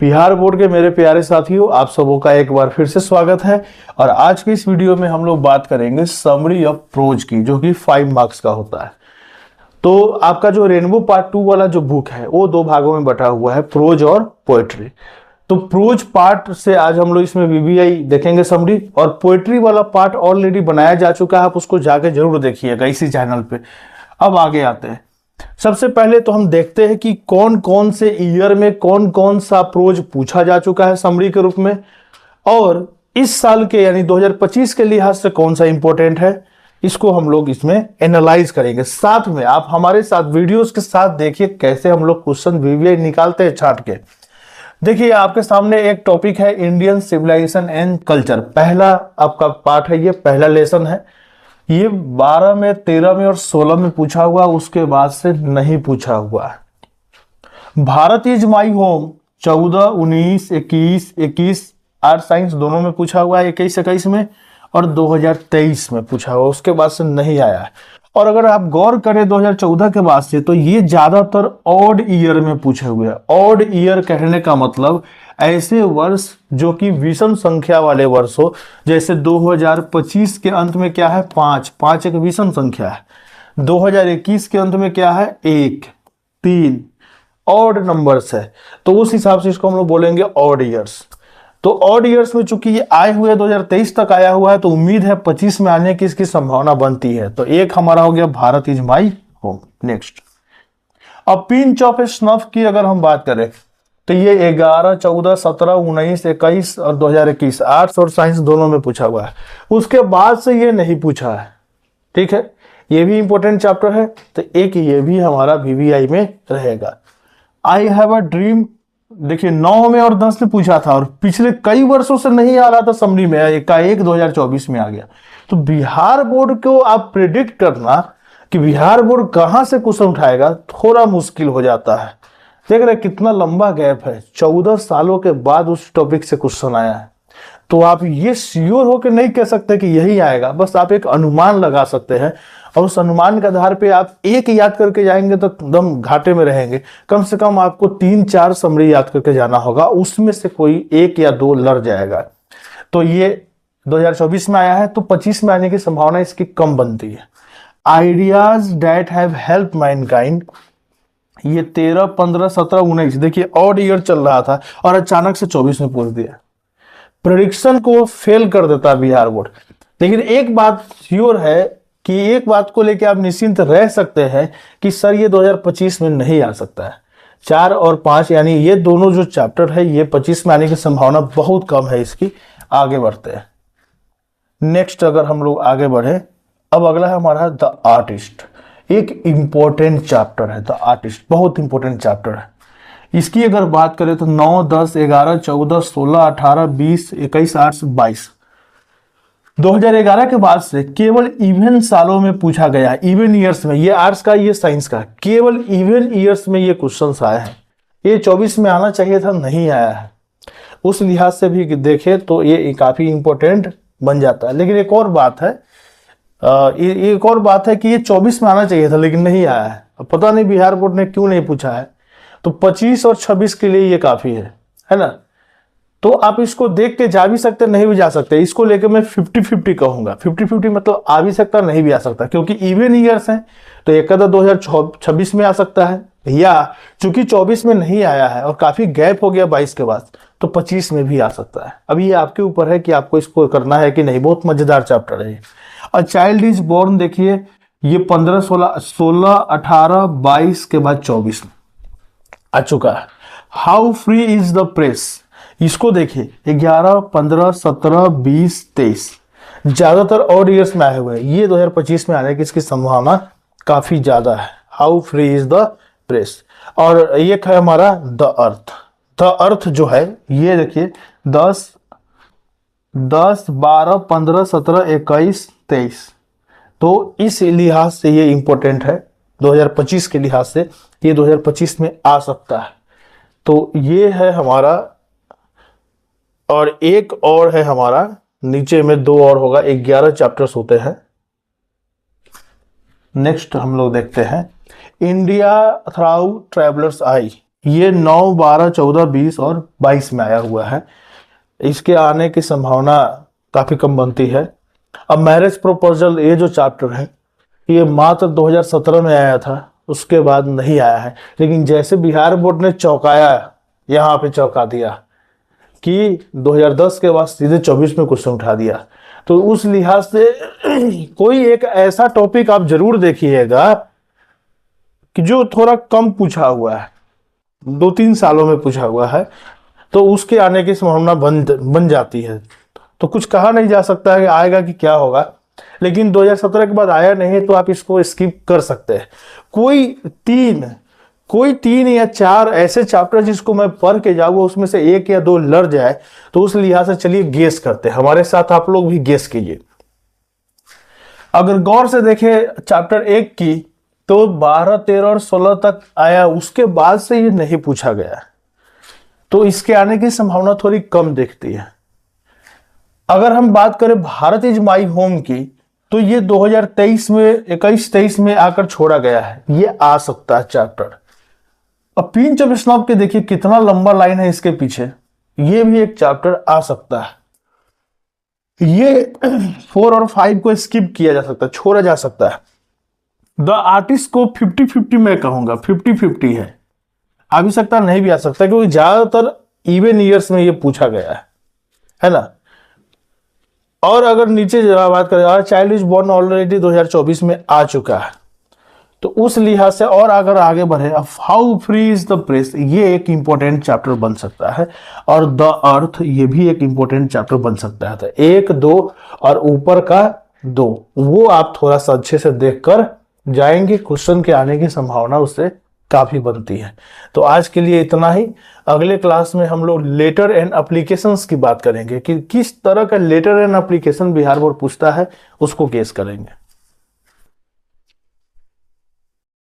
Bihar board के मेरे प्यारे साथियों, आप सबों का एक बार फिर से स्वागत है। और आज की इस वीडियो में हम लोग बात करेंगे समरी ऑफ प्रोज की, जो कि 5 मार्क्स का होता है। तो आपका जो रेनबो पार्ट 2 वाला जो बुक है वो 2 भागों में बटा हुआ है, प्रोज और पोएट्री। तो प्रोज पार्ट से आज हम लोग इसमें वीवीआई देखेंगे समरी, और पोएट्री वाला पार्ट ऑलरेडी बनाया जा चुका है, आप उसको जाके जरूर देखिएगा इसी चैनल पे। अब आगे आते हैं। सबसे पहले तो हम देखते हैं कि कौन कौन से ईयर में कौन कौन सा प्रोज पूछा जा चुका है समरी के रूप में, और इस साल के यानी 2025 के लिहाज से कौन सा इंपॉर्टेंट है, इसको हम लोग इसमें एनालाइज करेंगे। साथ में आप हमारे साथ वीडियोस के साथ देखिए कैसे हम लोग क्वेश्चन वीवीआई निकालते हैं छाट के। देखिए आपके सामने एक टॉपिक है इंडियन सिविलाइजेशन एंड कल्चर, पहला आपका पार्ट है, ये पहला लेसन है। ये 12 में, 13 में और 16 में पूछा हुआ, उसके बाद से नहीं पूछा हुआ है। Bharat is my home 14, 19, 21 art science दोनों में पूछा हुआ है, 21 में, और 2023 में पूछा हुआ, उसके बाद से नहीं आया है। और अगर आप गौर करें 2014 के बाद से, तो ये ज्यादातर ऑड ईयर में पूछे हुए हैं। ऑड ईयर कहने का मतलब ऐसे वर्ष जो कि विषम संख्या वाले वर्ष हो, जैसे 2025 के अंत में क्या है 5 एक विषम संख्या है, 2021 के अंत में क्या है 1, 3 ऑड नंबर्स है, तो उस हिसाब से इसको हम लोग बोलेंगे ऑड ईयर्स। तो ऑड ईयर्स में चूंकि ये आए हुए 2023 तक आया हुआ है, तो उम्मीद है 25 में आने की इसकी संभावना बनती है। तो एक हमारा हो गया Bharat is my home. Next, अब पिंच ऑफ स्नफ की अगर हम बात करें, तो ये 11, 14, 17, 19, 21 और 2021 आर्ट्स और साइंस दोनों में पूछा हुआ है। उसके बाद से ये नहीं पूछा है, ठीक है, ये भी इंपॉर्टेंट चैप्टर है, तो एक ये भी हमारा वीवीआई में रहेगा। आई हैव अ ड्रीम, देखिए 9 में और 10 में पूछा था, और पिछले कई वर्षों से नहीं आ रहा था समरी में, एकाएक 2024 में आ गया। तो बिहार बोर्ड को आप प्रिडिक्ट करना कि बिहार बोर्ड कहां से क्वेश्चन उठाएगा, थोड़ा मुश्किल हो जाता है। देख रहे कितना लंबा गैप है, 14 सालों के बाद उस टॉपिक से क्वेश्चन आया है। तो आप ये श्योर होकर नहीं कह सकते कि यही आएगा, बस आप एक अनुमान लगा सकते हैं, और उस अनुमान के आधार पे आप एक याद करके जाएंगे तो एकदम घाटे में रहेंगे। कम से कम आपको 3-4 समरी याद करके जाना होगा, उसमें से कोई 1 या 2 लड़ जाएगा। तो ये 2024 में आया है, तो 25 में आने की संभावना इसकी कम बनती है। Ideas that have help Mankind, ये 13, 15, 17, 19, देखिए ऑड ईयर चल रहा था और अचानक से 24 में पूछ दिया। प्रेडिक्शन को फेल कर देता है बिहार बोर्ड। लेकिन एक बात श्योर है कि एक बात को लेकर आप निश्चिंत रह सकते हैं कि सर ये 2025 में नहीं आ सकता है। 4 और 5 यानी ये दोनों जो चैप्टर है, ये 25 में आने की संभावना बहुत कम है इसकी। आगे बढ़ते हैं। नेक्स्ट अगर हम लोग आगे बढ़े, अब अगला है हमारा द आर्टिस्ट। एक इंपॉर्टेंट चैप्टर है द आर्टिस्ट, बहुत इंपॉर्टेंट चैप्टर है। इसकी अगर बात करें तो 9, 10, 11, 14, 16, 18, 20, 21 आर्ट्स 22, 2011 के बाद से केवल इवन सालों में पूछा गया है, इवन ईयर्स में। ये आर्ट्स का, ये साइंस का, केवल इवन ईयर्स में ये क्वेश्चंस आए हैं। ये 24 में आना चाहिए था, नहीं आया है। उस लिहाज से भी देखे तो ये काफी इंपॉर्टेंट बन जाता है। लेकिन एक और बात है, एक और बात है कि ये 24 में आना चाहिए था लेकिन नहीं आया है। अब पता नहीं बिहार बोर्ड ने क्यों नहीं पूछा है। तो 25 और 26 के लिए ये काफी है ना। तो आप इसको देख के जा भी सकते, नहीं भी जा सकते। इसको लेकर मैं 50-50 कहूंगा। 50-50 मतलब आ भी सकता, नहीं भी आ सकता, क्योंकि इवन ईयर्स हैं, तो एक आधा 2026 में आ सकता है, या चूंकि 24 में नहीं आया है और काफी गैप हो गया 22 के बाद, तो 25 में भी आ सकता है। अब ये आपके ऊपर है कि आपको इसको करना है कि नहीं। बहुत मजेदार चैप्टर है। अ चाइल्ड इज बोर्न, देखिए ये 15, 16, 18, 22 के बाद 24 में आ चुका है। How free is the press, इसको देखिए 11, 15, 17, 20, 23, ज्यादातर ऑड ईयर्स में आए हुए हैं। ये 2025 में आने की इसकी संभावना काफी ज्यादा है। How free is the press. और एक है हमारा द अर्थ। द अर्थ जो है ये देखिए 10, 12, 15, 17, 21, 23, तो इस लिहाज से ये इंपॉर्टेंट है। 2025 के लिहाज से ये 2025 में आ सकता है। तो ये है हमारा, और एक और है हमारा, नीचे में 2 और होगा, 11 चैप्टर्स होते हैं। नेक्स्ट हम लोग देखते हैं इंडिया थ्राउ ट्रैवलर्स आई। ये 9, 12, 14, 20 और 22 में आया हुआ है। इसके आने की संभावना काफी कम बनती है। अब मैरिज प्रपोजल ये जो चैप्टर है ये मात्र 2017 में आया था, उसके बाद नहीं आया है। लेकिन जैसे बिहार बोर्ड ने चौंकाया, यहाँ पे चौंका दिया कि 2010 के बाद सीधे 24 में क्वेश्चन उठा दिया, तो उस लिहाज से कोई एक ऐसा टॉपिक आप जरूर देखिएगा कि जो थोड़ा कम पूछा हुआ है, 2-3 सालों में पूछा हुआ है, तो उसके आने की संभावना बन जाती है। तो कुछ कहा नहीं जा सकता है कि आएगा कि क्या होगा, लेकिन 2017 के बाद आया नहीं तो आप इसको स्किप कर सकते हैं। कोई तीन या चार ऐसे चैप्टर जिसको मैं पढ़ के जाऊंगा उसमें से 1 या 2 लड़ जाए, तो उस लिहाज से चलिए गेस करते हैं। हमारे साथ आप लोग भी गेस कीजिए। अगर गौर से देखें चैप्टर 1 की, तो 12, 13 और 16 तक आया, उसके बाद से ये नहीं पूछा गया, तो इसके आने की संभावना थोड़ी कम दिखती है। अगर हम बात करें भारत इज माई होम की, तो ये 2023 में 21-23 में आकर छोड़ा गया है, ये आ सकता है चैप्टर। अब पिंच ऑफ स्नॉब के देखिए कितना लंबा लाइन है इसके पीछे, ये भी एक चैप्टर आ सकता है। ये 4 और 5 को स्किप किया जा सकता है, छोड़ा जा सकता है। द आर्टिस्ट को 50-50 में कहूंगा, 50-50 है, आ भी सकता नहीं भी आ सकता, क्योंकि ज्यादातर इवन ईयर्स में ये पूछा गया है ना। और अगर नीचे जरा बात करें, चाइल्ड इज बोर्न ऑलरेडी 2024 में आ चुका है, तो उस लिहाज से और अगर आगे बढ़े, how free is the press, ये एक इंपॉर्टेंट चैप्टर बन सकता है। और द अर्थ, ये भी एक इंपॉर्टेंट चैप्टर बन सकता है। तो 1, 2 और ऊपर का 2, वो आप थोड़ा सा अच्छे से देखकर जाएंगे, क्वेश्चन के आने की संभावना उससे काफी बनती है। तो आज के लिए इतना ही। अगले क्लास में हम लोग लेटर एंड एप्लीकेशंस की बात करेंगे कि किस तरह का letter and application Bihar board पूछता है, उसको केस करेंगे।